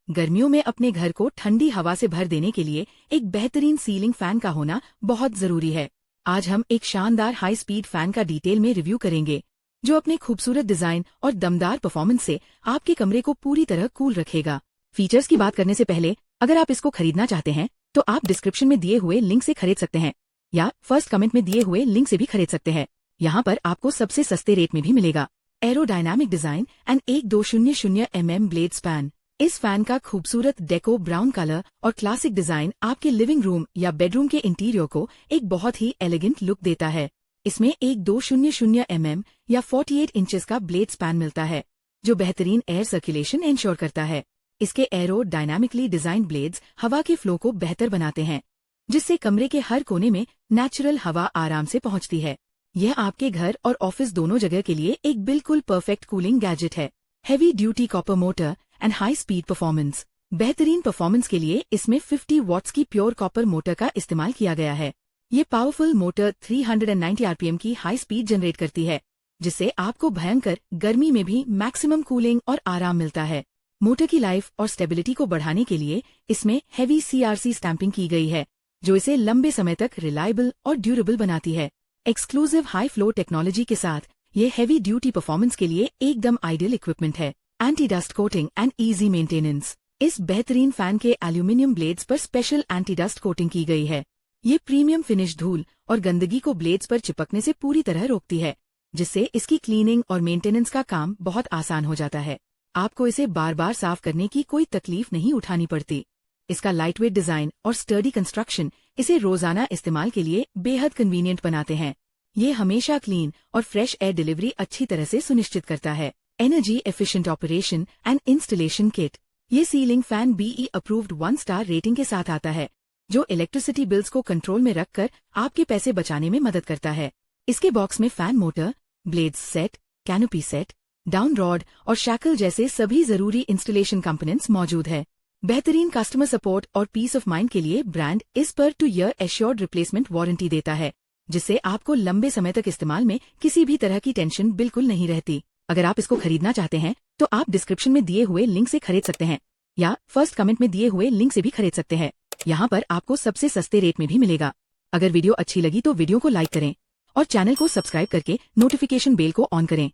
गर्मियों में अपने घर को ठंडी हवा से भर देने के लिए एक बेहतरीन सीलिंग फैन का होना बहुत जरूरी है। आज हम एक शानदार हाई स्पीड फैन का डिटेल में रिव्यू करेंगे, जो अपने खूबसूरत डिजाइन और दमदार परफॉर्मेंस से आपके कमरे को पूरी तरह कूल रखेगा। फीचर्स की बात करने से पहले, अगर आप इसको खरीदना चाहते हैं तो आप डिस्क्रिप्शन में दिए हुए लिंक से खरीद सकते हैं या फर्स्ट कमेंट में दिए हुए लिंक से भी खरीद सकते हैं। यहाँ पर आपको सबसे सस्ते रेट में भी मिलेगा। Aerodynamic design and 1200 mm blade span. इस फैन का खूबसूरत डेको ब्राउन कलर और क्लासिक डिजाइन आपके लिविंग रूम या बेडरूम के इंटीरियर को एक बहुत ही एलिगेंट लुक देता है। इसमें 1200 mm या 48 इंचेस का ब्लेड स्पैन मिलता है, जो बेहतरीन एयर सर्कुलेशन इंश्योर करता है। इसके एरो डायनामिकली डिजाइन ब्लेड्स हवा के फ्लो को बेहतर बनाते हैं, जिससे कमरे के हर कोने में नेचुरल हवा आराम से पहुंचती है। यह आपके घर और ऑफिस दोनों जगह के लिए एक बिल्कुल परफेक्ट कूलिंग गैजेट है। Heavy duty copper motor and high speed performance. बेहतरीन परफॉर्मेंस के लिए इसमें 50 वॉट्स की प्योर कॉपर मोटर का इस्तेमाल किया गया है। ये पावरफुल मोटर 390 आरपीएम की हाई स्पीड जनरेट करती है, जिससे आपको भयंकर गर्मी में भी मैक्सिमम कूलिंग और आराम मिलता है। मोटर की लाइफ और स्टेबिलिटी को बढ़ाने के लिए इसमें हेवी CRC स्टैंपिंग की गई है, जो इसे लंबे समय तक रिलायबल और ड्यूरेबल बनाती है। एक्सक्लूसिव हाई फ्लो टेक्नोलॉजी के साथ ये हेवी ड्यूटी परफॉर्मेंस के लिए एकदम आइडियल इक्विपमेंट है। Anti dust coating and easy maintenance. इस बेहतरीन फैन के एल्यूमिनियम ब्लेड्स पर स्पेशल एंटी डस्ट कोटिंग की गई है। ये प्रीमियम फिनिश धूल और गंदगी को ब्लेड्स पर चिपकने से पूरी तरह रोकती है, जिससे इसकी क्लीनिंग और मेंटेनेंस का काम बहुत आसान हो जाता है। आपको इसे बार बार साफ करने की कोई तकलीफ नहीं उठानी पड़ती। इसका लाइटवेट डिजाइन और स्टर्डी कंस्ट्रक्शन इसे रोजाना इस्तेमाल के लिए बेहद कन्वीनियंट बनाते हैं। ये हमेशा क्लीन और फ्रेश एयर डिलीवरी अच्छी तरह से सुनिश्चित करता है। Energy efficient operation and installation kit. ये ceiling fan BE approved 1 star rating के साथ आता है, जो इलेक्ट्रिसिटी बिल्स को कंट्रोल में रखकर आपके पैसे बचाने में मदद करता है। इसके बॉक्स में fan motor, blades set, canopy set, down rod और शैकल जैसे सभी जरूरी इंस्टॉलेशन कंपोनेंट्स मौजूद है। बेहतरीन कस्टमर सपोर्ट और पीस ऑफ माइंड के लिए ब्रांड इस पर 2 ईयर एश्योर्ड रिप्लेसमेंट वारंटी देता है, जिससे आपको लंबे समय तक इस्तेमाल में किसी भी तरह की टेंशन बिल्कुल नहीं रहती। अगर आप इसको खरीदना चाहते हैं तो आप डिस्क्रिप्शन में दिए हुए लिंक से खरीद सकते हैं या फर्स्ट कमेंट में दिए हुए लिंक से भी खरीद सकते हैं। यहाँ पर आपको सबसे सस्ते रेट में भी मिलेगा। अगर वीडियो अच्छी लगी तो वीडियो को लाइक करें और चैनल को सब्सक्राइब करके नोटिफिकेशन बेल को ऑन करें।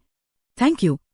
Thank you.